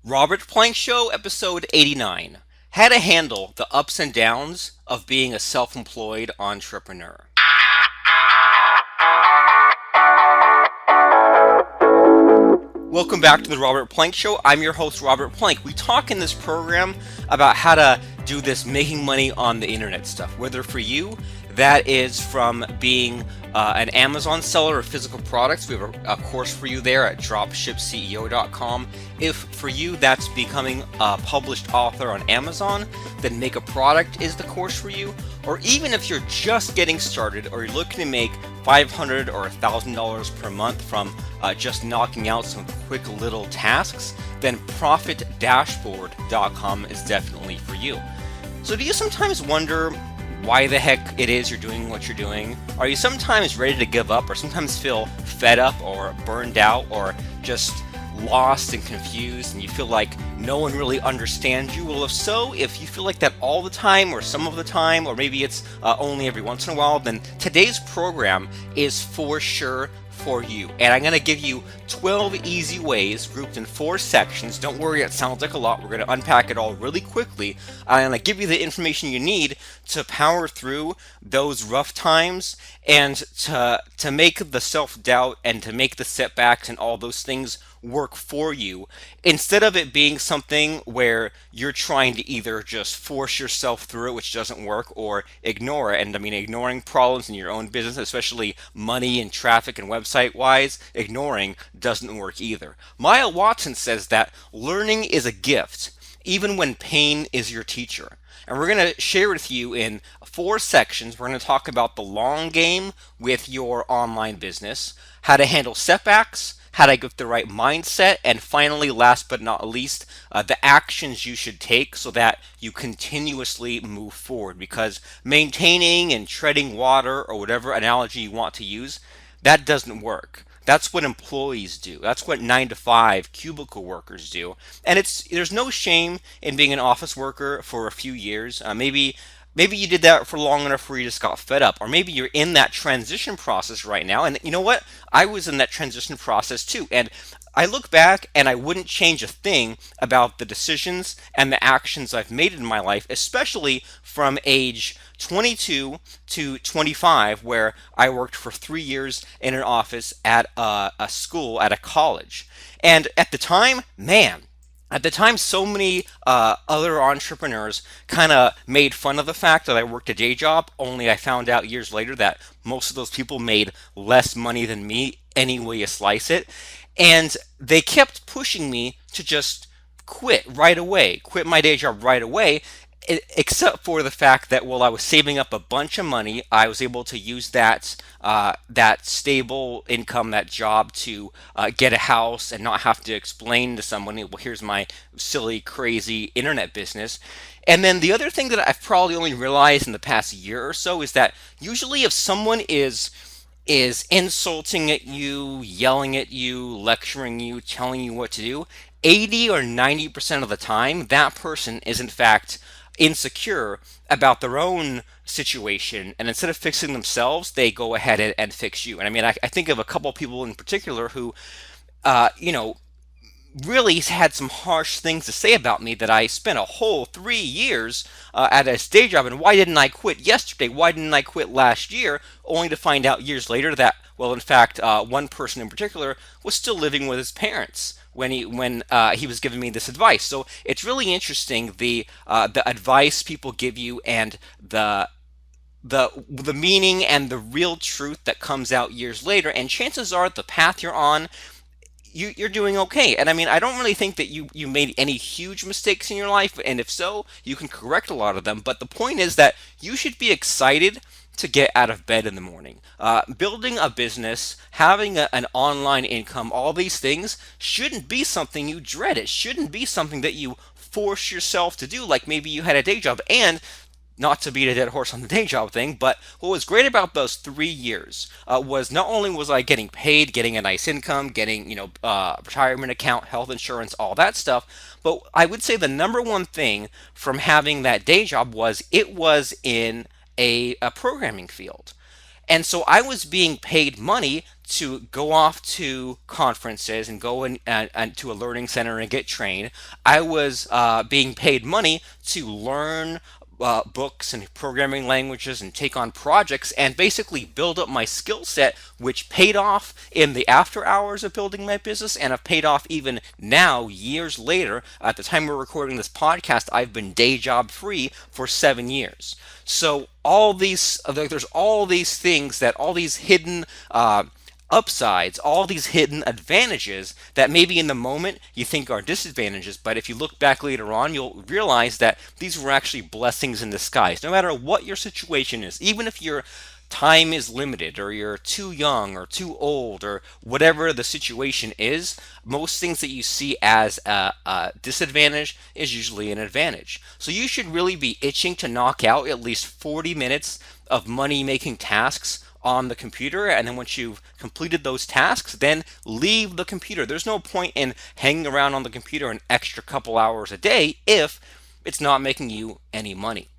Robert Plank Show, episode 89. How to handle the ups and downs of being a self employed entrepreneur. Welcome back to the Robert Plank Show. I'm your host, Robert Plank. We talk in this program about how to do this making money on the internet stuff. Whether for you, that is from being an Amazon seller of physical products. We have a course for you there at dropshipceo.com. If for you that's becoming a published author on Amazon, then Make a Product is the course for you. Or even if you're just getting started or you're looking to make $500 or $1,000 per month from just knocking out some quick little tasks, then profitdashboard.com is definitely for you. So do you sometimes wonder why the heck it is you're doing what you're doing? Are you sometimes ready to give up, or sometimes feel fed up or burned out or just lost and confused and you feel like no one really understands you? Well, if so, if you feel like that all the time or some of the time, or maybe it's only every once in a while, then today's program is for sure for you. And I'm going to give you 12 easy ways grouped in 4 sections. Don't worry, it sounds like a lot. We're going to unpack it all really quickly. I'm going to give you the information you need to power through those rough times and to make the self-doubt and to make the setbacks and all those things work for you, instead of it being something where you're trying to either just force yourself through it, which doesn't work, or ignore it. And I mean, ignoring problems in your own business, especially money and traffic and website wise, ignoring doesn't work either. Maya Watson says that learning is a gift, even when pain is your teacher. And we're going to share with you in 4 sections. We're going to talk about the long game with your online business, how to handle setbacks, how to get the right mindset, and finally, last but not least, the actions you should take so that you continuously move forward. Because maintaining and treading water, or whatever analogy you want to use, that doesn't work. That's what employees do. That's what 9 to 5 cubicle workers do. And there's no shame in being an office worker for a few years. Maybe you did that for long enough where you just got fed up, or maybe you're in that transition process right now. And you know what? I was in that transition process too. And I look back and I wouldn't change a thing about the decisions and the actions I've made in my life, especially from age 22 to 25, where I worked for 3 years in an office at a school, at a college. And at the time, man, so many other entrepreneurs kind of made fun of the fact that I worked a day job, only I found out years later that most of those people made less money than me any way you slice it. And they kept pushing me to just quit right away, quit my day job right away, except for the fact that while I was saving up a bunch of money, I was able to use that stable income, that job, to get a house and not have to explain to someone, well, here's my silly, crazy internet business. And then the other thing that I've probably only realized in the past year or so is that usually if someone is insulting at you, yelling at you, lecturing you, telling you what to do, 80 or 90% of the time, that person is in fact insecure about their own situation, and instead of fixing themselves, they go ahead and fix you. And I mean, I think of a couple of people in particular who, you know, really had some harsh things to say about me, that I spent a whole 3 years at a day job, and why didn't I quit yesterday? Why didn't I quit last year? Only to find out years later that, well, in fact, one person in particular was still living with his parents when he was giving me this advice. So it's really interesting, the advice people give you and the meaning and the real truth that comes out years later. And chances are the path you're on, you're doing okay. And I mean, I don't really think that you made any huge mistakes in your life, and if so, you can correct a lot of them. But the point is that you should be excited to get out of bed in the morning. Building a business, having an online income, all these things shouldn't be something you dread. It shouldn't be something that you force yourself to do, like maybe you had a day job. And not to beat a dead horse on the day job thing, but what was great about those 3 years was not only was I getting paid, getting a nice income, getting, retirement account, health insurance, all that stuff, but I would say the number one thing from having that day job was it was in a programming field. And so I was being paid money to go off to conferences and go in and to a learning center and get trained. I was being paid money to learn books and programming languages and take on projects and basically build up my skill set, which paid off in the after hours of building my business and have paid off even now, years later. At the time we're recording this podcast, I've been day job free for 7 years. So there's all these things that all these hidden upsides, all these hidden advantages that maybe in the moment you think are disadvantages, but if you look back later on, you'll realize that these were actually blessings in disguise. No matter what your situation is, even if your time is limited or you're too young or too old or whatever the situation is, most things that you see as a disadvantage is usually an advantage. So you should really be itching to knock out at least 40 minutes of money making tasks on the computer, and then once you've completed those tasks, then leave the computer. There's no point in hanging around on the computer an extra couple hours a day if it's not making you any money.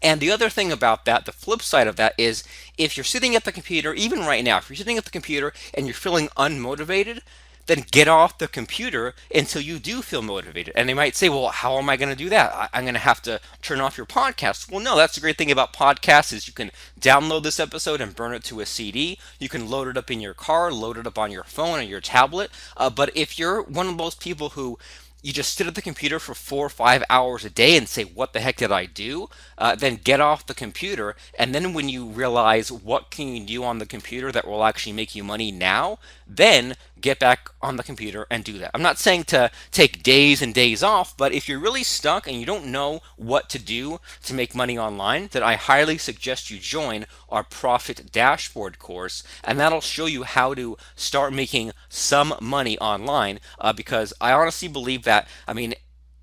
And the other thing about that, the flip side of that is if you're sitting at the computer, even right now, if you're sitting at the computer and you're feeling unmotivated, then get off the computer until you do feel motivated. And they might say, well, how am I going to do that? I'm going to have to turn off your podcast. Well, no, that's the great thing about podcasts is you can download this episode and burn it to a CD. You can load it up in your car, load it up on your phone or your tablet. But if you're one of those people who you just sit at the computer for 4 or 5 hours a day and say, what the heck did I do? Then get off the computer. And then when you realize what can you do on the computer that will actually make you money now, then get back on the computer and do that. I'm not saying to take days and days off, but if you're really stuck and you don't know what to do to make money online, then I highly suggest you join our Profit Dashboard course, and that'll show you how to start making some money online, because I honestly believe that,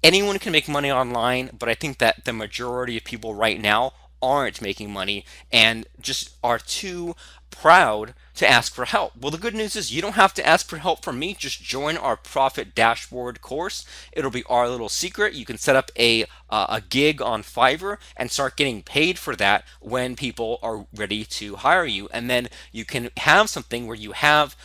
anyone can make money online, but I think that the majority of people right now aren't making money and just are too proud to ask for help. Well, the good news is you don't have to ask for help from me. Just join our Profit Dashboard course. It'll be our little secret. You can set up a gig on Fiverr and start getting paid for that when people are ready to hire you. And then you can have something where you have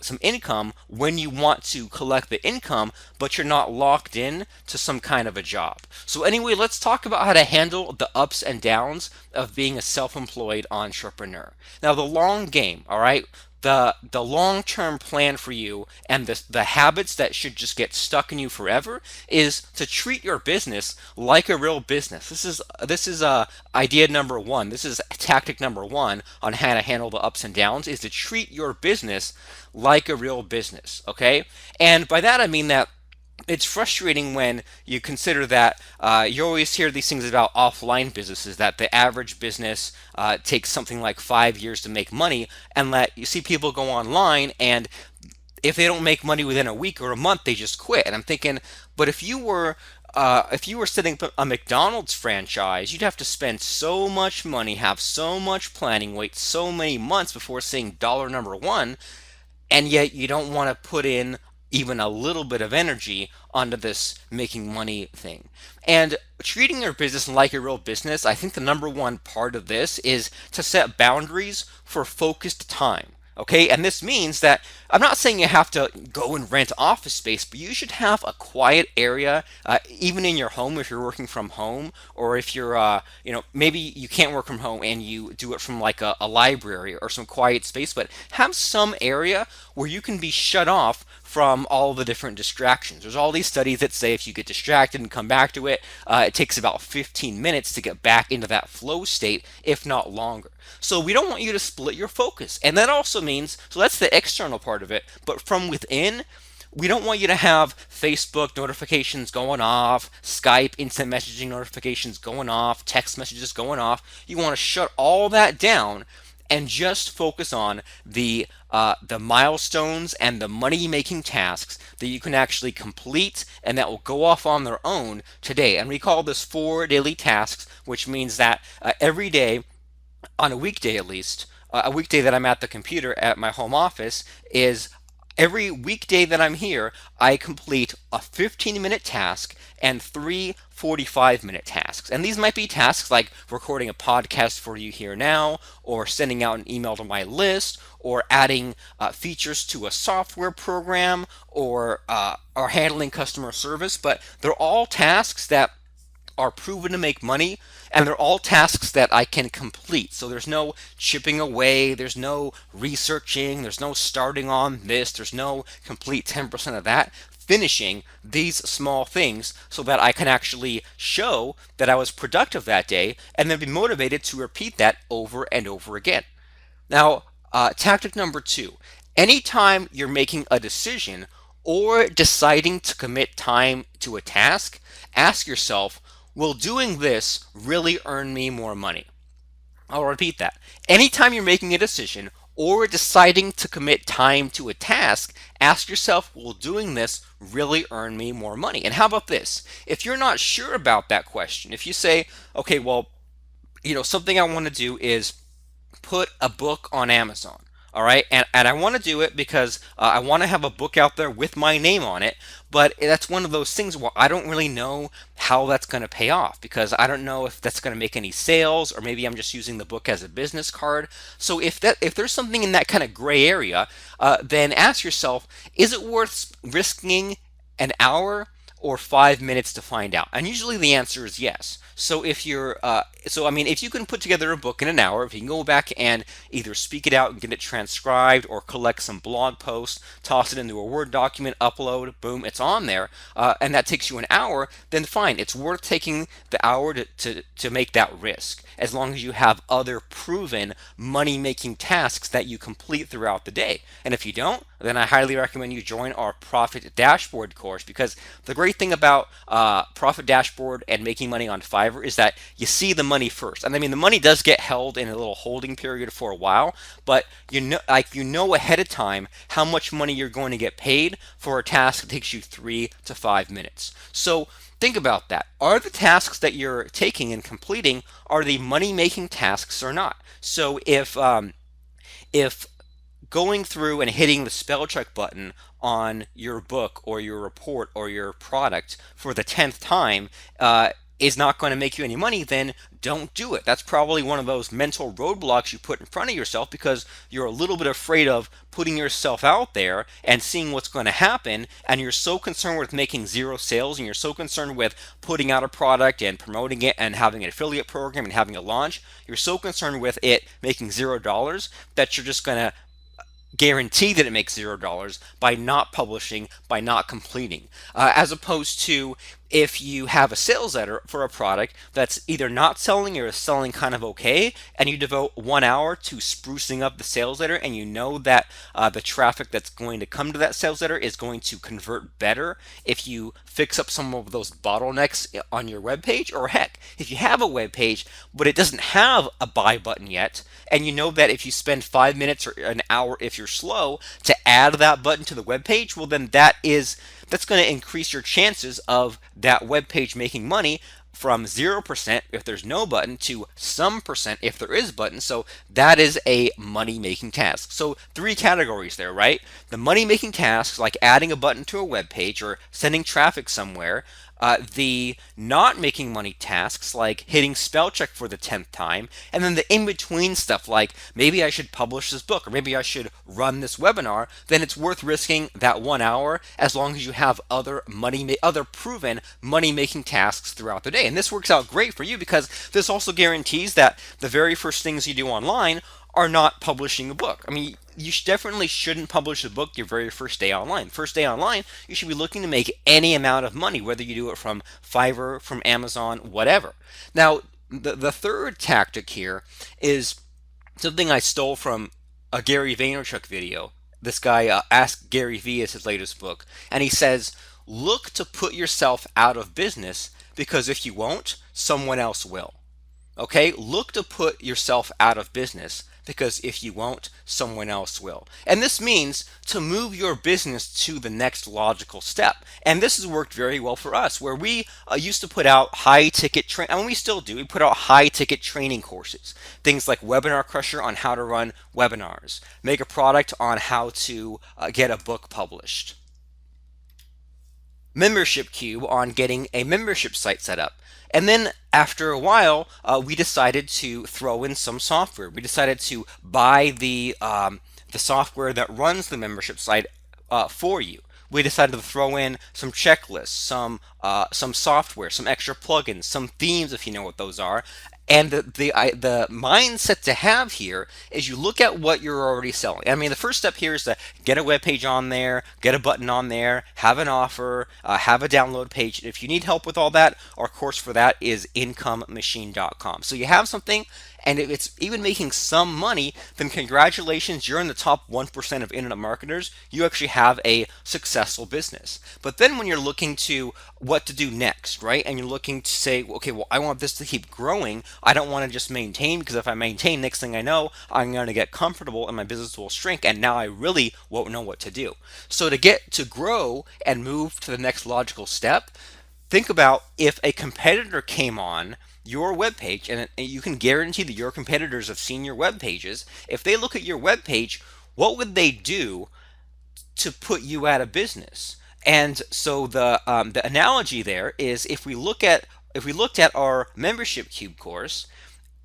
some income when you want to collect the income, but you're not locked in to some kind of a job. So anyway, let's talk about how to handle the ups and downs of being a self-employed entrepreneur. Now, the long game, all right? The long-term plan for you and the habits that should just get stuck in you forever is to treat your business like a real business. This is idea number one. This is tactic number one on how to handle the ups and downs, is to treat your business like a real business, okay? And by that I mean that it's frustrating when you consider that you always hear these things about offline businesses, that the average business takes something like 5 years to make money, and that you see people go online and if they don't make money within a week or a month, they just quit. And I'm thinking, but if you were setting up a McDonald's franchise, you'd have to spend so much money, have so much planning, wait so many months before seeing dollar number one, and yet you don't want to put in even a little bit of energy onto this making money thing. And treating your business like a real business, I think the number one part of this is to set boundaries for focused time. Okay, and this means that I'm not saying you have to go and rent office space, but you should have a quiet area, even in your home if you're working from home, or if you're, maybe you can't work from home and you do it from like a library or some quiet space, but have some area where you can be shut off from all the different distractions. There's all these studies that say if you get distracted and come back to it, it takes about 15 minutes to get back into that flow state, if not longer. So we don't want you to split your focus. And that also means, so that's the external part of it, but from within, we don't want you to have Facebook notifications going off, Skype instant messaging notifications going off, text messages going off. You want to shut all that down and just focus on the milestones and the money-making tasks that you can actually complete and that will go off on their own today. And we call this 4 daily tasks, which means that every day, on a weekday at least, a weekday that I'm at the computer at my home office, is Every weekday that I'm here, I complete a 15-minute task and three 45-minute tasks. And these might be tasks like recording a podcast for you here now, or sending out an email to my list, or adding features to a software program, or handling customer service. But they're all tasks that are proven to make money, and they're all tasks that I can complete. So there's no chipping away, there's no researching, there's no starting on this, there's no complete 10% of that. Finishing these small things so that I can actually show that I was productive that day and then be motivated to repeat that over and over again. Now, tactic number two, anytime you're making a decision or deciding to commit time to a task, ask yourself, will doing this really earn me more money? I'll repeat that. Anytime you're making a decision or deciding to commit time to a task, ask yourself, will doing this really earn me more money? And how about this? If you're not sure about that question, if you say, okay, well, something I want to do is put a book on Amazon. All right. And I want to do it because I want to have a book out there with my name on it. But that's one of those things where I don't really know how that's going to pay off, because I don't know if that's going to make any sales, or maybe I'm just using the book as a business card. So if there's something in that kind of gray area, then ask yourself, is it worth risking an hour or 5 minutes to find out? And usually the answer is yes. So if you can put together a book in an hour, if you can go back and either speak it out and get it transcribed, or collect some blog posts, toss it into a Word document, upload, boom, it's on there, and that takes you an hour, then fine, it's worth taking the hour to make that risk, as long as you have other proven money-making tasks that you complete throughout the day. And if you don't, then I highly recommend you join our Profit Dashboard course, because the great thing about Profit Dashboard and making money on Fiverr is that you see the money first. And I mean, the money does get held in a little holding period for a while, but you know ahead of time how much money you're going to get paid for a task that takes you 3 to 5 minutes. So think about that. Are the tasks that you're taking and completing, are they money making tasks or not? So if going through and hitting the spell check button on your book or your report or your product for the 10th time is not going to make you any money, then don't do it. That's probably one of those mental roadblocks you put in front of yourself, because you're a little bit afraid of putting yourself out there and seeing what's going to happen, and you're so concerned with making zero sales, and you're so concerned with putting out a product and promoting it and having an affiliate program and having a launch. You're so concerned with it making $0 that you're just going to guarantee that it makes $0 by not publishing, by not completing, as opposed to if you have a sales letter for a product that's either not selling or is selling kind of okay, and you devote 1 hour to sprucing up the sales letter, and you know that the traffic that's going to come to that sales letter is going to convert better if you fix up some of those bottlenecks on your web page, or heck, if you have a web page but it doesn't have a buy button yet, and you know that if you spend 5 minutes or an hour, if you're slow, to add that button to the web page, well, then that's going to increase your chances of that web page making money from 0% if there's no button to some percent if there is button. So that is a money making task. So three categories there, right? The money making tasks, like adding a button to a web page or sending traffic somewhere. The not making money tasks, like hitting spell check for the 10th time, and then the in between stuff, like maybe I should publish this book, or maybe I should run this webinar. Then it's worth risking that 1 hour, as long as you have other proven money making tasks throughout the day. And this works out great for you, because this also guarantees that the very first things you do online are not publishing a book. I mean, you definitely shouldn't publish a book your very first day online. First day online, you should be looking to make any amount of money, whether you do it from Fiverr, from Amazon, whatever. Now, the third tactic here is something I stole from a Gary Vaynerchuk video. This guy, Ask Gary V, is his latest book. And he says, look to put yourself out of business, because if you won't, someone else will. Okay, look to put yourself out of business, because if you won't, someone else will. And this means to move your business to the next logical step. And this has worked very well for us, where we used to put out high ticket and we still do. We put out high ticket training courses, things like Webinar Crusher on how to run webinars, make a product on how to get a book published, Membership Cube on getting a membership site set up. And then after a while, we decided to throw in some software. We decided to buy the software that runs the membership site for you. We decided to throw in some checklists, some software, some extra plugins, some themes if you know what those are. And the mindset to have here is you look at what you're already selling. I mean, the first step here is to get a web page on there, get a button on there, have an offer, have a download page. If you need help with all that, our course for that is incomemachine.com. So you have something, and if it's even making some money, then congratulations, you're in the top 1% of internet marketers. You actually have a successful business. But then when you're looking to what to do next, right? And you're looking to say, okay, well, I want this to keep growing. I don't want to just maintain, because if I maintain, next thing I know, I'm going to get comfortable and my business will shrink, and now I really won't know what to do. So to get to grow and move to the next logical step, think about if a competitor came on your web page, and you can guarantee that your competitors have seen your web pages. If they look at your web page, what would they do to put you out of business? And so the analogy there is if we looked at our membership cube course,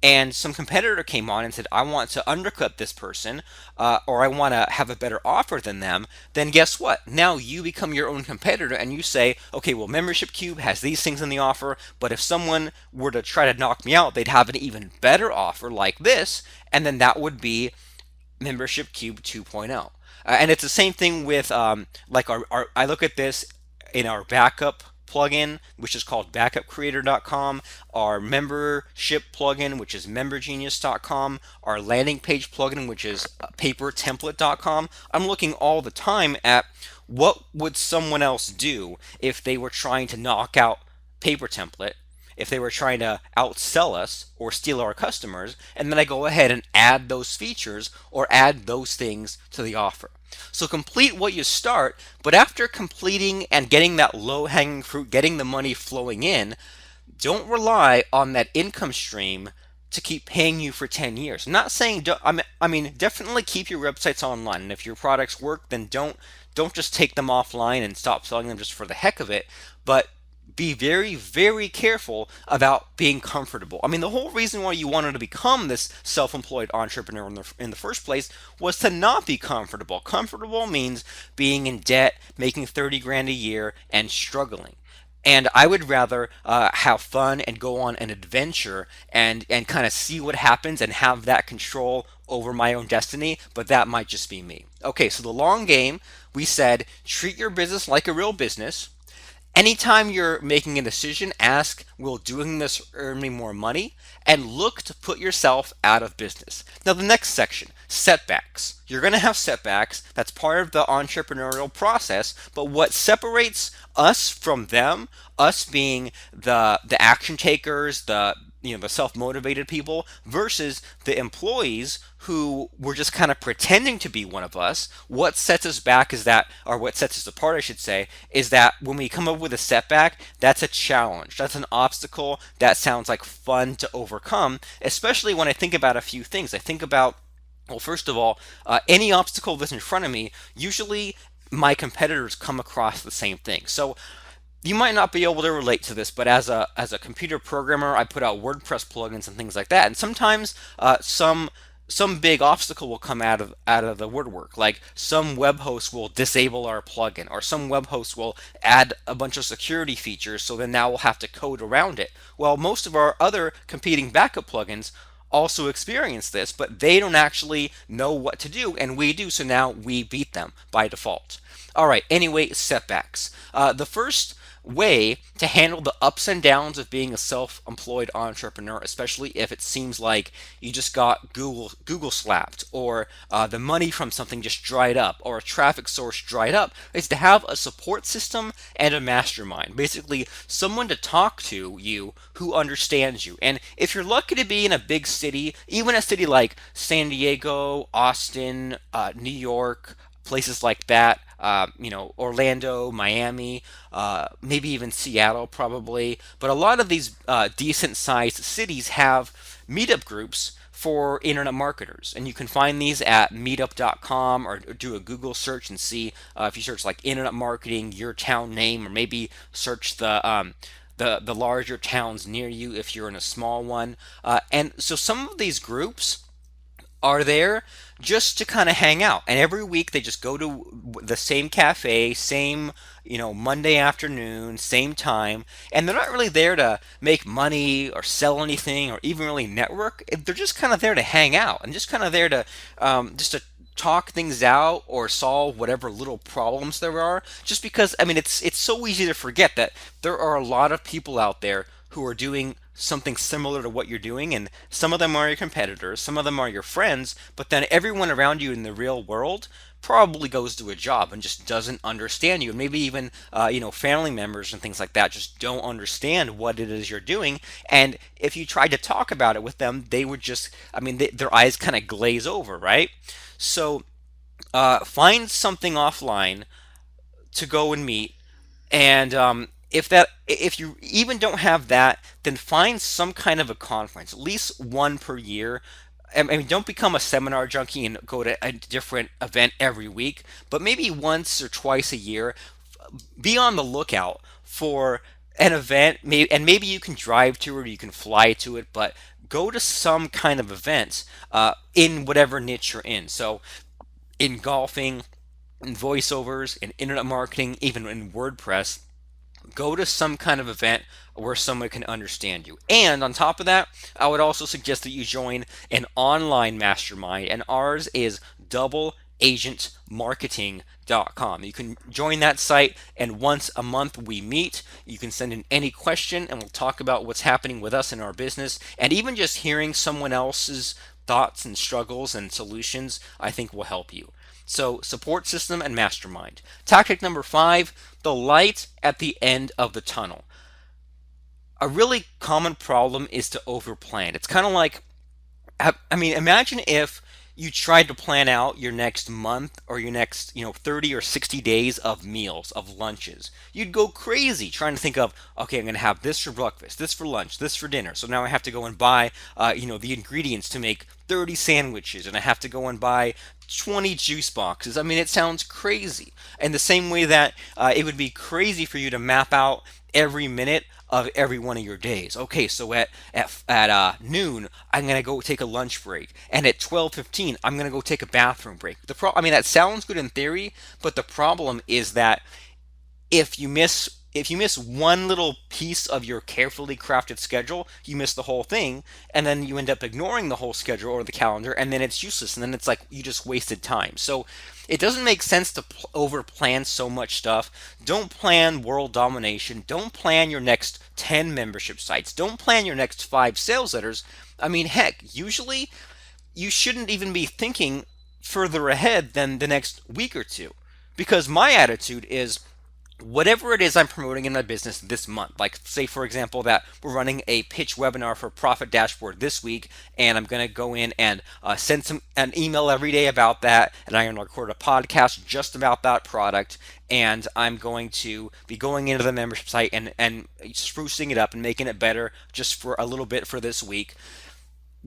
and some competitor came on and said, I want to undercut this person, or I want to have a better offer than them, then guess what? Now you become your own competitor and you say, okay, well, Membership Cube has these things in the offer, but if someone were to try to knock me out, they'd have an even better offer like this, and then that would be Membership Cube 2.0. And it's the same thing with like I look at this in our backup plugin, which is called backupcreator.com, our membership plugin, which is membergenius.com, our landing page plugin, which is papertemplate.com. I'm looking all the time at what would someone else do if they were trying to knock out Paper Template, if they were trying to outsell us or steal our customers, and then I go ahead and add those features or add those things to the offer. So complete what you start, but after completing and getting that low-hanging fruit, getting the money flowing in, don't rely on that income stream to keep paying you for 10 years. I'm not saying, I mean, definitely keep your websites online, and if your products work, then don't just take them offline and stop selling them just for the heck of it, but be very, very careful about being comfortable. I mean, the whole reason why you wanted to become this self-employed entrepreneur in the first place was to not be comfortable. Comfortable means being in debt, making 30 grand a year, and struggling. And I would rather have fun and go on an adventure and kind of see what happens and have that control over my own destiny, but that might just be me. Okay, so the long game, we said treat your business like a real business. Anytime you're making a decision, ask, will doing this earn me more money? And look to put yourself out of business. Now, the next section, setbacks. You're going to have setbacks. That's part of the entrepreneurial process. But what separates us from them, us being the action takers, the self-motivated people versus the employees who were just kind of pretending to be one of us, what sets us back is that, or what sets us apart, I should say, is that when we come up with a setback, that's a challenge. That's an obstacle that sounds like fun to overcome, especially when I think about a few things. I think about, well, first of all, any obstacle that's in front of me, usually my competitors come across the same thing. So you might not be able to relate to this, but as a computer programmer, I put out WordPress plugins and things like that. And sometimes some big obstacle will come out of the woodwork. Like some web host will disable our plugin, or some web host will add a bunch of security features, so then now we'll have to code around it. Well, most of our other competing backup plugins also experience this, but they don't actually know what to do, and we do, so now we beat them by default. All right, anyway, setbacks. The first way to handle the ups and downs of being a self-employed entrepreneur, especially if it seems like you just got Google slapped, or the money from something just dried up, or a traffic source dried up, is to have a support system and a mastermind. Basically, someone to talk to you who understands you. And if you're lucky to be in a big city, even a city like San Diego, Austin, New York, places like that, Orlando, Miami, maybe even Seattle, probably. But a lot of these decent sized cities have meetup groups for internet marketers. And you can find these at meetup.com, or do a Google search and see if you search like internet marketing, your town name, or maybe search the larger towns near you if you're in a small one. And so some of these groups are there just to kind of hang out. And every week they just go to the same cafe, same, Monday afternoon, same time. And they're not really there to make money or sell anything or even really network. They're just kind of there to hang out and just kind of there to just to talk things out or solve whatever little problems there are. Just because, I mean, it's so easy to forget that there are a lot of people out there who are doing something similar to what you're doing, and some of them are your competitors, some of them are your friends, but then everyone around you in the real world probably goes to a job and just doesn't understand you. And maybe even family members and things like that just don't understand what it is you're doing. And if you tried to talk about it with them, they would just, their eyes kind of glaze over, right? So find something offline to go and meet. And if you even don't have that, then find some kind of a conference, at least one per year. I mean, don't become a seminar junkie and go to a different event every week, but maybe once or twice a year. Be on the lookout for an event, and maybe you can drive to it or you can fly to it, but go to some kind of event in whatever niche you're in. So in golfing, in voiceovers, in internet marketing, even in WordPress, go to some kind of event where someone can understand you. And on top of that, I would also suggest that you join an online mastermind, and ours is doubleagentmarketing.com. You can join that site, and once a month we meet. You can send in any question, and we'll talk about what's happening with us in our business. And even just hearing someone else's thoughts and struggles and solutions, I think will help you. So, support system and mastermind. Tactic number 5, the light at the end of the tunnel. A really common problem is to overplan. It's kind of like, imagine if you tried to plan out your next month or your next, 30 or 60 days of meals, of lunches. You'd go crazy trying to think of, okay, I'm going to have this for breakfast, this for lunch, this for dinner. So now I have to go and buy, the ingredients to make 30 sandwiches, and I have to go and buy 20 juice boxes. I mean, it sounds crazy. And the same way that it would be crazy for you to map out every minute of every one of your days. Okay, so at noon, I'm gonna go take a lunch break, and at 12:15, I'm gonna go take a bathroom break. That sounds good in theory, but the problem is that if you miss one little piece of your carefully crafted schedule, you miss the whole thing, and then you end up ignoring the whole schedule or the calendar, and then it's useless, and then it's like you just wasted time. So it doesn't make sense to over plan so much stuff. Don't plan world domination. Don't plan your next 10 membership sites. Don't plan your next 5 sales letters. I mean, heck, usually you shouldn't even be thinking further ahead than the next week or two. Because my attitude is, whatever it is I'm promoting in my business this month, like say for example that we're running a pitch webinar for Profit Dashboard this week, and I'm going to go in and send an email every day about that, and I'm going to record a podcast just about that product, and I'm going to be going into the membership site and sprucing it up and making it better just for a little bit for this week.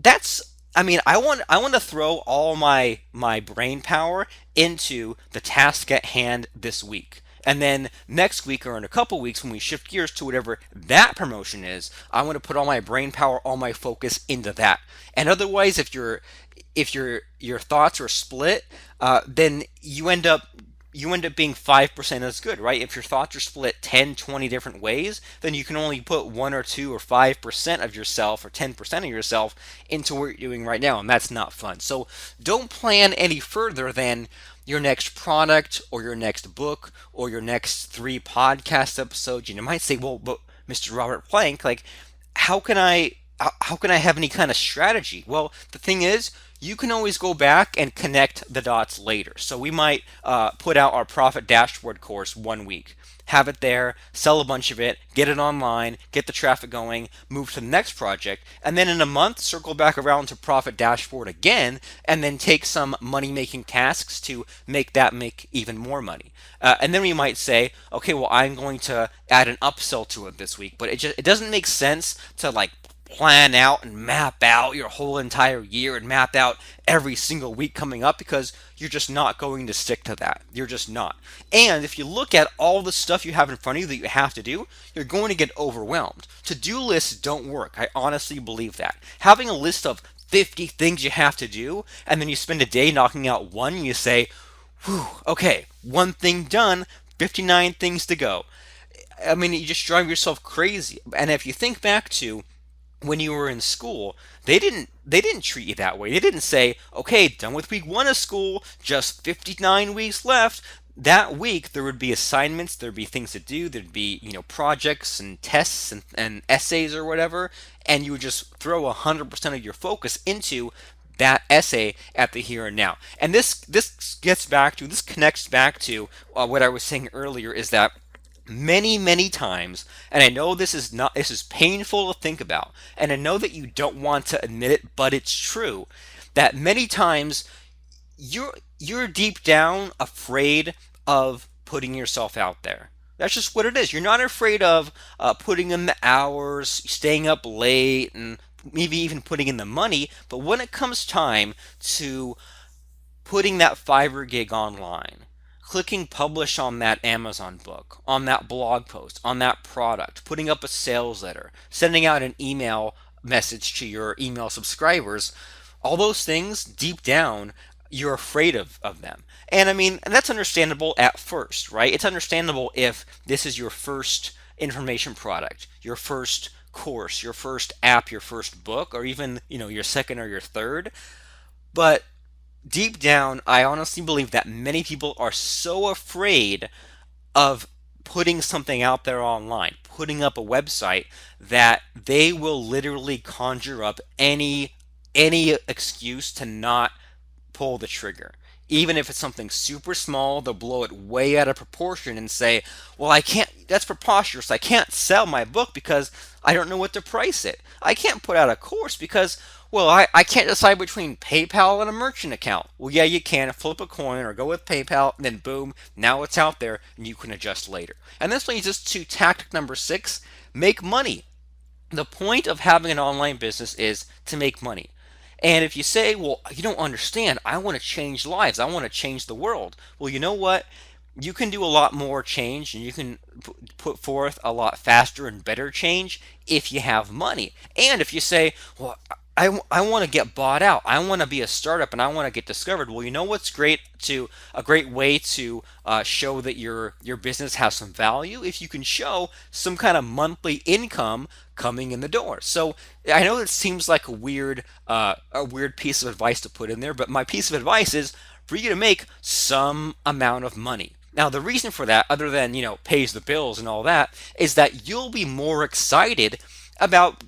I want to throw all my brain power into the task at hand this week. And then next week or in a couple weeks, when we shift gears to whatever that promotion is, I want to put all my brain power, all my focus into that. And otherwise, if your thoughts are split, then you end up being 5% as good, right? If your thoughts are split 10, 20 different ways, then you can only put 1 or 2 or 5% of yourself or 10% of yourself into what you're doing right now, and that's not fun. So don't plan any further than your next product or your next book or your next 3 podcast episodes. You might say, well, but Mr. Robert Plank, like, how can I how can I have any kind of strategy? Well, the thing is, you can always go back and connect the dots later. So we might put out our profit dashboard course one week, have it there, sell a bunch of it, get it online, get the traffic going, move to the next project, and then in a month circle back around to profit dashboard again, and then take some money making tasks to make that make even more money. And then we might say, okay, well, I'm going to add an upsell to it this week, but it doesn't make sense to like plan out and map out your whole entire year and map out every single week coming up, because you're just not going to stick to that. You're just not. And if you look at all the stuff you have in front of you that you have to do, you're going to get overwhelmed. To-do lists don't work. I honestly believe that. Having a list of 50 things you have to do, and then you spend a day knocking out one, and you say, whew, okay, one thing done, 59 things to go. I mean, you just drive yourself crazy. And if you think back to when you were in school, they didn't treat you that way. They didn't say, okay, done with week 1 of school, just 59 weeks left. That week there would be assignments, there'd be things to do, there'd be, projects and tests and essays or whatever, and you would just throw 100% of your focus into that essay at the here and now. And this connects back to what I was saying earlier, is that many times, and I know this is painful to think about, and I know that you don't want to admit it, but it's true, that many times you're deep down afraid of putting yourself out there. That's just what it is. You're not afraid of putting in the hours, staying up late, and maybe even putting in the money, but when it comes time to putting that Fiverr gig online, clicking publish on that Amazon book, on that blog post, on that product, putting up a sales letter, sending out an email message to your email subscribers, all those things deep down, you're afraid of them. And I mean, and that's understandable at first, right? It's understandable if this is your first information product, your first course, your first app, your first book, or even, your second or your third. But deep down, I honestly believe that many people are so afraid of putting something out there online, putting up a website, that they will literally conjure up any excuse to not pull the trigger. Even if it's something super small, they'll blow it way out of proportion and say, well, I can't, that's preposterous. I can't sell my book because I don't know what to price it. I can't put out a course because, well, I can't decide between PayPal and a merchant account. Well, yeah, you can flip a coin or go with PayPal, and then boom, now it's out there and you can adjust later. And this leads us to tactic number 6, make money. The point of having an online business is to make money. And if you say, well, you don't understand, I want to change lives, I want to change the world. Well, you know what? You can do a lot more change, and you can put forth a lot faster and better change if you have money. And if you say, well, I want to get bought out, I want to be a startup, and I want to get discovered. Well, you know what's a great way to show that your business has some value? If you can show some kind of monthly income coming in the door. So I know it seems like a weird piece of advice to put in there, but my piece of advice is for you to make some amount of money. Now, the reason for that, other than, pays the bills and all that, is that you'll be more excited about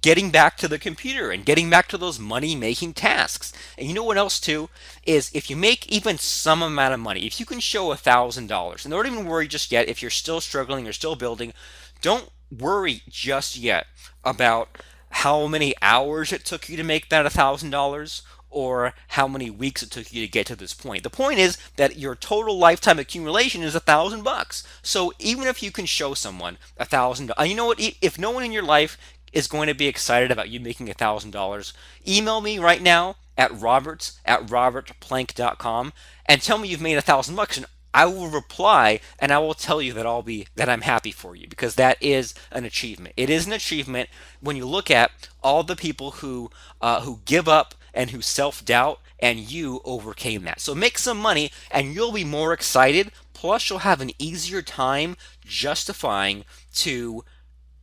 getting back to the computer and getting back to those money making tasks. And you know what else too, is if you make even some amount of money, if you can show $1,000, and don't even worry just yet if you're still struggling, you're still building, don't worry just yet about how many hours it took you to make that $1,000, or how many weeks it took you to get to this point. The point is that your total lifetime accumulation is $1,000. So even if you can show someone $1,000, you know what? If no one in your life is going to be excited about you making $1,000, email me right now at roberts@robertplank.com and tell me you've made $1,000, and I will reply and I will tell you that I'm happy for you, because that is an achievement. It is an achievement when you look at all the people who give up and who self-doubt, and you overcame that. So make some money and you'll be more excited. Plus, you'll have an easier time justifying to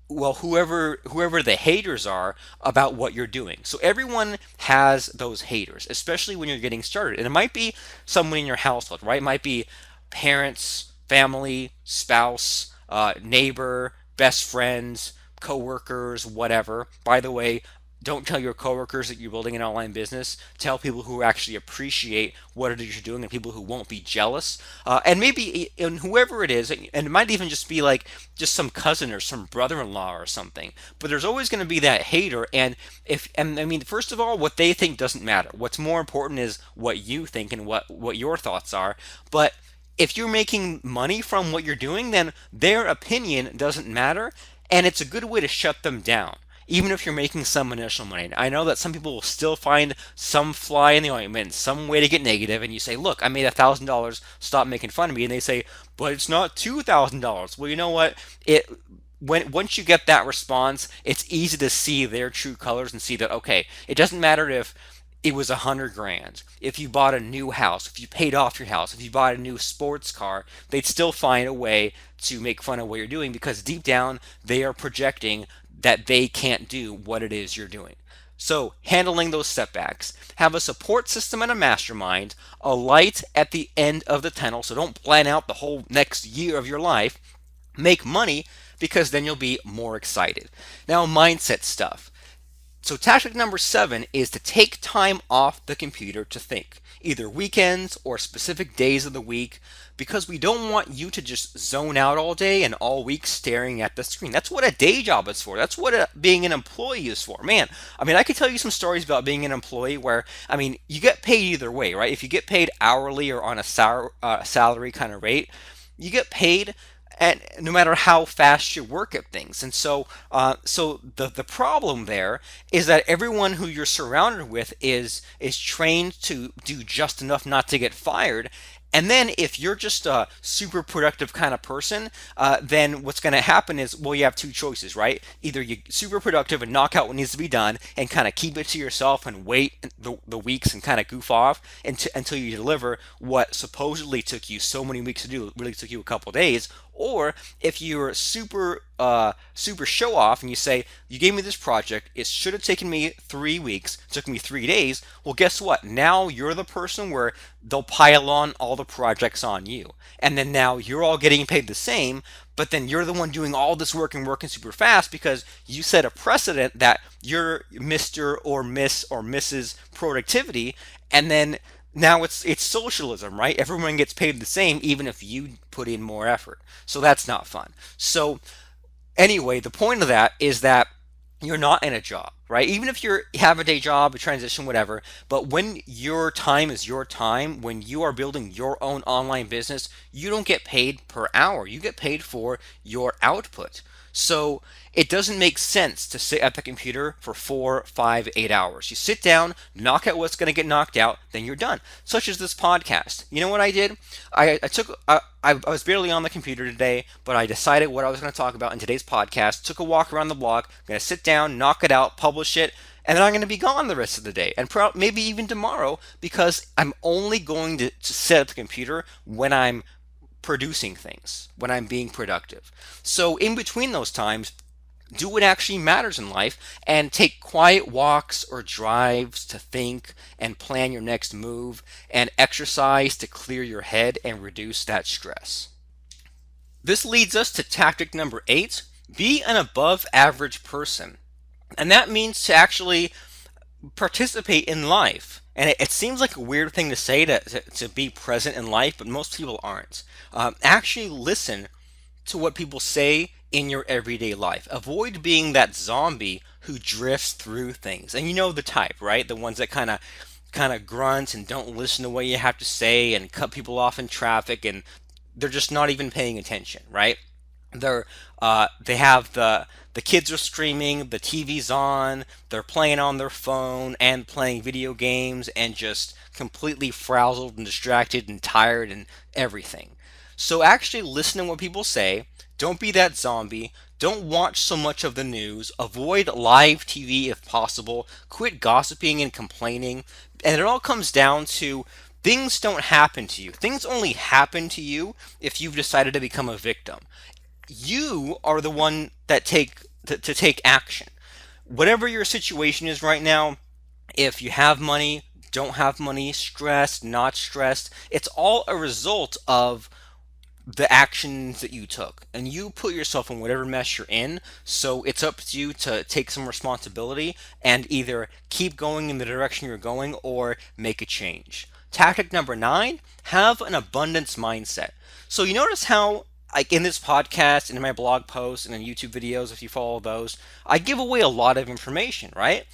well, whoever the haters are about what you're doing. So everyone has those haters, especially when you're getting started. And it might be someone in your household, right? It might be parents, family, spouse, neighbor, best friends, coworkers, whatever. By the way, don't tell your coworkers that you're building an online business. Tell people who actually appreciate what it is you're doing and people who won't be jealous. And maybe and whoever it is, and it might even just be like just some cousin or some brother-in-law or something. But there's always going to be that hater. And I mean, first of all, what they think doesn't matter. What's more important is what you think and what your thoughts are. But if you're making money from what you're doing, then their opinion doesn't matter, and it's a good way to shut them down. Even if you're making some initial money. I know that some people will still find some fly in the ointment, some way to get negative, and you say, look, I made $1,000, stop making fun of me. And they say, but it's not $2,000. Well, you know what? Once you get that response, it's easy to see their true colors and see that, okay, it doesn't matter if it was 100 grand. If you bought a new house, if you paid off your house, if you bought a new sports car, they'd still find a way to make fun of what you're doing because deep down they are projecting that they can't do what it is you're doing. So, handling those setbacks. Have a support system and a mastermind, a light at the end of the tunnel, so don't plan out the whole next year of your life. Make money because then you'll be more excited. Now, mindset stuff. So, tactic number 7 is to take time off the computer to think, either weekends or specific days of the week, because we don't want you to just zone out all day and all week staring at the screen. That's what a day job is for. That's what being an employee is for. Man, I mean, I could tell you some stories about being an employee where, I mean, you get paid either way, right? If you get paid hourly or on a salary kind of rate, you get paid and no matter how fast you work at things. And so the problem there is that everyone who you're surrounded with is trained to do just enough not to get fired. And then if you're just a super productive kind of person, then what's going to happen is, well, you have two choices, right? Either you're super productive and knock out what needs to be done and kind of keep it to yourself and wait the weeks and kind of goof off until you deliver what supposedly took you so many weeks to do, really took you a couple days. Or if you're super show off and you say, you gave me this project, it should have taken me 3 weeks, it took me 3 days. Well, guess what? Now you're the person where they'll pile on all the projects on you. And then now you're all getting paid the same, but then you're the one doing all this work and working super fast because you set a precedent that you're Mr. or Miss or Mrs. Productivity. And then now it's socialism, right? Everyone gets paid the same even if you put in more effort. So that's not fun. So anyway, the point of that is that you're not in a job, right? Even if you have a day job, a transition, whatever, but when your time is your time, when you are building your own online business, you don't get paid per hour. You get paid for your output. So it doesn't make sense to sit at the computer for 4, 5, 8 hours. You sit down, knock out what's going to get knocked out, then you're done. Such as this podcast. You know what I did? I was barely on the computer today, but I decided what I was going to talk about in today's podcast. Took a walk around the block. I'm going to sit down, knock it out, publish it, and then I'm going to be gone the rest of the day, and maybe even tomorrow, because I'm only going to sit at the computer when I'm producing things, when I'm being productive. So in between those times, do what actually matters in life and take quiet walks or drives to think and plan your next move and exercise to clear your head and reduce that stress. This leads us to tactic number 8. Be an above average person. And that means to actually participate in life. And it seems like a weird thing to say to be present in life, but most people aren't. Actually listen to what people say in your everyday life. Avoid being that zombie who drifts through things. And you know the type, right? The ones that kind of grunt and don't listen to what you have to say and cut people off in traffic, and they're just not even paying attention, right? They have the kids are screaming, the TV's on, they're playing on their phone and playing video games and just completely frazzled and distracted and tired and everything. So actually listen to what people say. Don't be that zombie. Don't watch so much of the news. Avoid live TV if possible. Quit gossiping and complaining. And it all comes down to things don't happen to you. Things only happen to you if you've decided to become a victim. You are the one to take action. Whatever your situation is right now, if you have money, don't have money, stressed, not stressed, it's all a result of the actions that you took, and you put yourself in whatever mess you're in. So it's up to you to take some responsibility and either keep going in the direction you're going or make a change. Tactic number 9: have an abundance mindset. So you notice how, like in this podcast and in my blog posts and in YouTube videos, if you follow those, I give away a lot of information, right?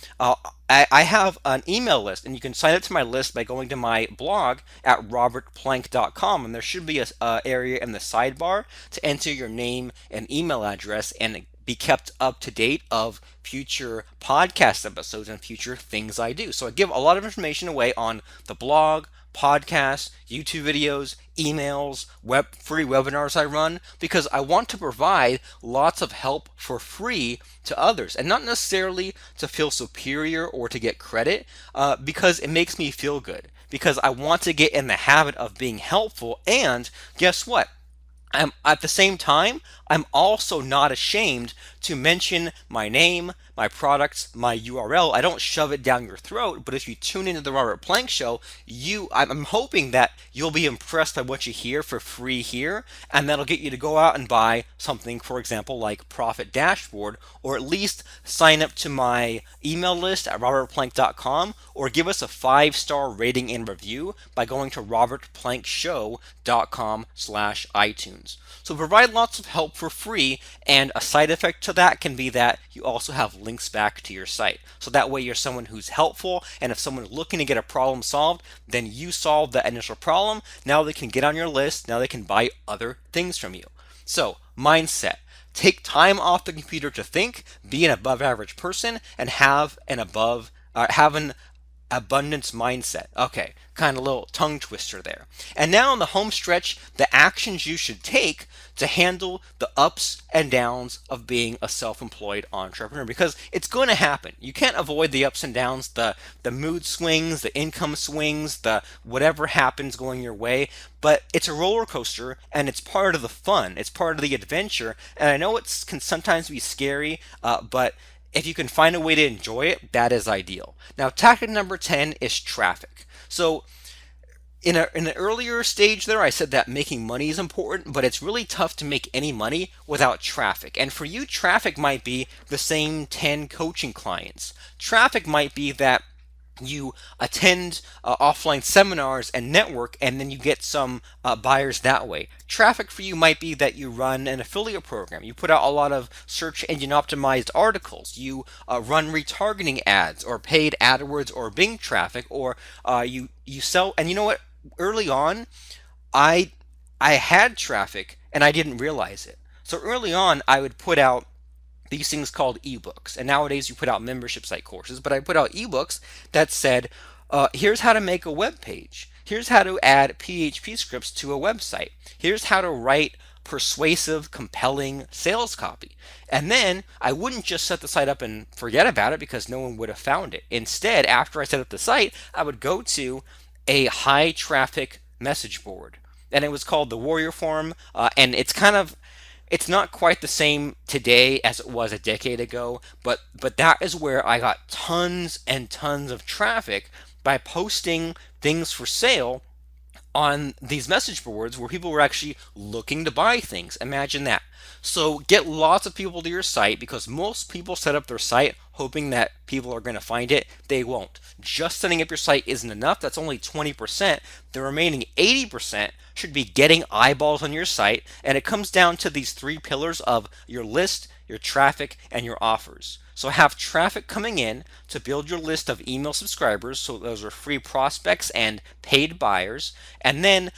I have an email list, and you can sign up to my list by going to my blog at robertplank.com, and there should be a area in the sidebar to enter your name and email address and be kept up to date of future podcast episodes and future things I do. So I give a lot of information away on the blog, podcasts, YouTube videos, emails, free webinars I run, because I want to provide lots of help for free to others, and not necessarily to feel superior or to get credit, because it makes me feel good, because I want to get in the habit of being helpful. And guess what? At the same time, I'm also not ashamed to mention my name, my products, my URL. I don't shove it down your throat, but if you tune into the Robert Plank Show, I'm hoping that you'll be impressed by what you hear for free here, and that'll get you to go out and buy something, for example, like Profit Dashboard, or at least sign up to my email list at robertplank.com, or give us a 5-star rating and review by going to robertplankshow.com/iTunes. So provide lots of help for free, and a side effect to that can be that you also have links back to your site. So that way you're someone who's helpful, and if someone's looking to get a problem solved, then you solve the initial problem. Now they can get on your list, now they can buy other things from you. So, mindset. Take time off the computer to think, be an above average person, and have an abundance mindset. Okay, kind of a little tongue twister there. And now on the home stretch, the actions you should take to handle the ups and downs of being a self-employed entrepreneur, because it's going to happen. You can't avoid the ups and downs, the mood swings, the income swings, the whatever happens going your way, but it's a roller coaster, and it's part of the fun. It's part of the adventure, and I know it can sometimes be scary, but if you can find a way to enjoy it, that is ideal. Now, tactic number 10 is traffic. So in an earlier stage there, I said that making money is important, but it's really tough to make any money without traffic. And for you, traffic might be the same 10 coaching clients. Traffic might be that you attend offline seminars and network, and then you get some buyers that way. Traffic for you might be that you run an affiliate program. You put out a lot of search engine optimized articles. You run retargeting ads or paid AdWords or Bing traffic, or you sell. And you know what? Early on, I had traffic and I didn't realize it. So early on, I would put out these things called ebooks, and nowadays you put out membership site courses, but I put out ebooks that said, here's how to make a web page, here's how to add PHP scripts to a website, here's how to write persuasive, compelling sales copy. And then I wouldn't just set the site up and forget about it, because no one would have found it. Instead, after I set up the site, I would go to a high traffic message board, and it was called the Warrior Forum, and it's not quite the same today as it was a decade ago, but that is where I got tons and tons of traffic by posting things for sale on these message boards where people were actually looking to buy things. Imagine that. So get lots of people to your site, because most people set up their site hoping that people are going to find it. They won't. Just setting up your site isn't enough. That's only 20%. The remaining 80% should be getting eyeballs on your site, and it comes down to these 3 pillars of your list, your traffic, and your offers. So have traffic coming in to build your list of email subscribers. So those are free prospects and paid buyers. And then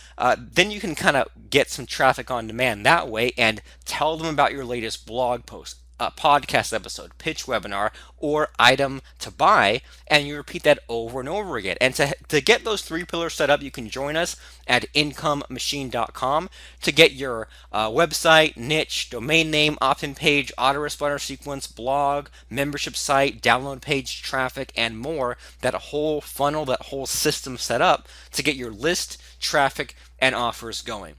you can kind of get some traffic on demand that way and tell them about your latest blog post, podcast episode, pitch webinar, or item to buy, and you repeat that over and over again. And to get those 3 pillars set up, you can join us at incomemachine.com to get your website, niche, domain name, opt-in page, autoresponder sequence, blog, membership site, download page, traffic, and more. That whole funnel, that whole system set up to get your list, traffic, and offers going.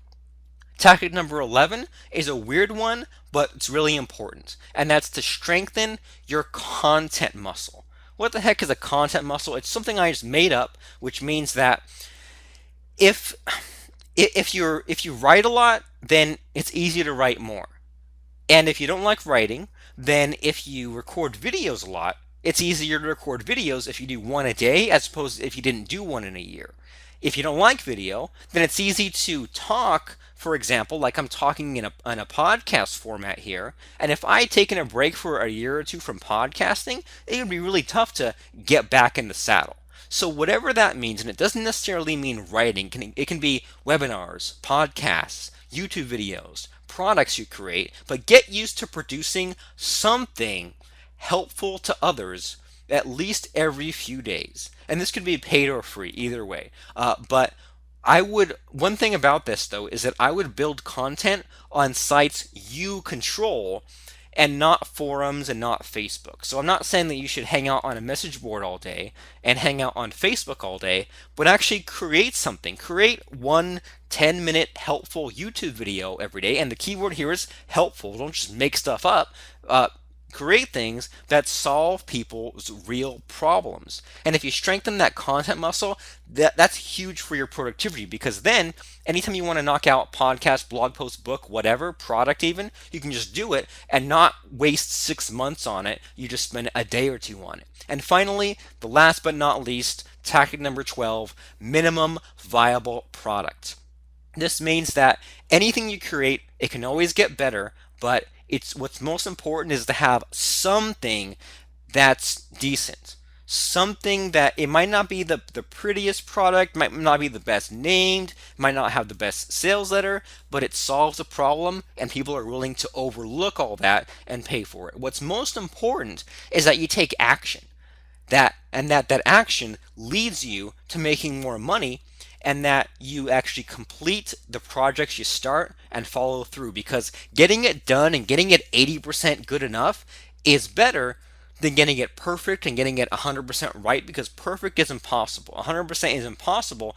Tactic number 11 is a weird one, but it's really important, and that's to strengthen your content muscle. What the heck is a content muscle? It's something I just made up, which means that if if you write a lot, then it's easy to write more. And if you don't like writing, then if you record videos a lot, it's easier to record videos if you do one a day as opposed to if you didn't do one in a year. If you don't like video, then it's easy to talk, for example, like I'm talking in a podcast format here. And if I had taken a break for a year or two from podcasting, it would be really tough to get back in the saddle. So whatever that means, and it doesn't necessarily mean writing, it can be webinars, podcasts, YouTube videos, products you create, but get used to producing something helpful to others at least every few days. And this could be paid or free, either way. But one thing about this though is that I would build content on sites you control and not forums and not Facebook. So I'm not saying that you should hang out on a message board all day and hang out on Facebook all day, but actually create something. Create one 10-minute helpful YouTube video every day. And the keyword here is helpful. Don't just make stuff up. Create things that solve people's real problems. And if you strengthen that content muscle, that's huge for your productivity, because then anytime you want to knock out podcast, blog post, book, whatever, product even, you can just do it and not waste 6 months on it. You just spend a day or two on it. And finally, the last but not least, tactic number 12, minimum viable product. This means that anything you create, it can always get better, but what's most important is to have something that's decent. Something that it might not be the prettiest product, might not be the best named, might not have the best sales letter, but it solves a problem and people are willing to overlook all that and pay for it. What's most important is that you take action. That action leads you to making more money, and that you actually complete the projects you start and follow through, because getting it done and getting it 80% good enough is better than getting it perfect and getting it 100% right, because perfect is impossible. 100% is impossible.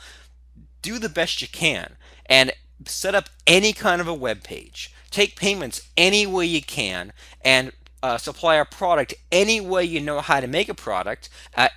Do the best you can and set up any kind of a web page. Take payments any way you can, and supply a product any way you know how to make a product,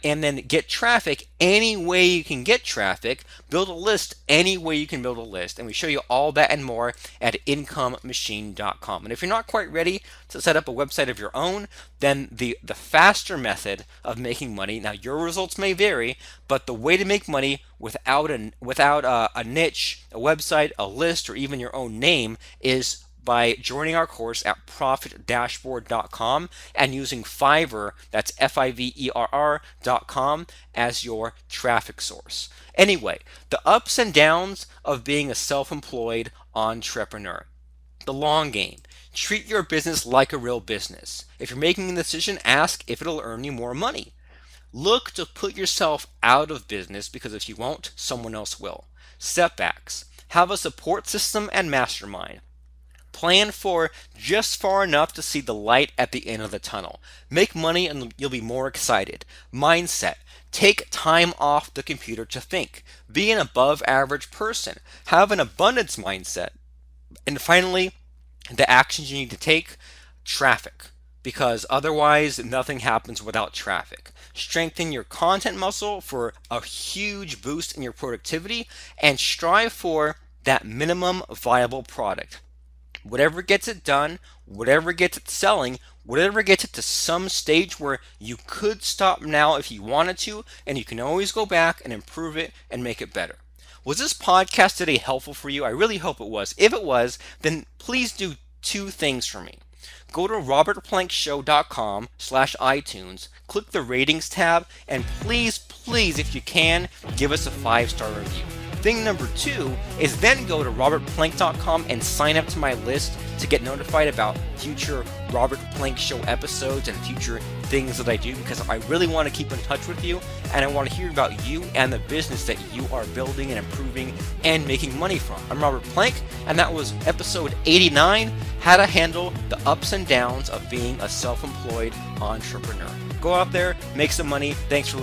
and then get traffic any way you can get traffic, build a list any way you can build a list, and we show you all that and more at incomemachine.com. And if you're not quite ready to set up a website of your own, then the faster method of making money, now your results may vary, but the way to make money without a niche, a website, a list, or even your own name is by joining our course at profitdashboard.com and using Fiverr, that's Fiverr.com, as your traffic source. Anyway, the ups and downs of being a self-employed entrepreneur. The long game. Treat your business like a real business. If you're making a decision, ask if it'll earn you more money. Look to put yourself out of business, because if you won't, someone else will. Setbacks. Have a support system and mastermind. Plan for just far enough to see the light at the end of the tunnel. Make money and you'll be more excited. Mindset. Take time off the computer to think. Be an above average person. Have an abundance mindset. And finally, the actions you need to take. Traffic. Because otherwise nothing happens without traffic. Strengthen your content muscle for a huge boost in your productivity, and strive for that minimum viable product. Whatever gets it done, whatever gets it selling, whatever gets it to some stage where you could stop now if you wanted to, and you can always go back and improve it and make it better. Was this podcast today helpful for you? I really hope it was. If it was, then please do 2 things for me. Go to robertplankshow.com/iTunes, click the ratings tab, and please, if you can, give us a 5-star review. Thing number 2 is then go to robertplank.com and sign up to my list to get notified about future Robert Plank Show episodes and future things that I do, because I really want to keep in touch with you, and I want to hear about you and the business that you are building and improving and making money from. I'm Robert Plank, and that was episode 89, How to Handle the Ups and Downs of Being a Self-Employed Entrepreneur. Go out there, make some money. Thanks for listening.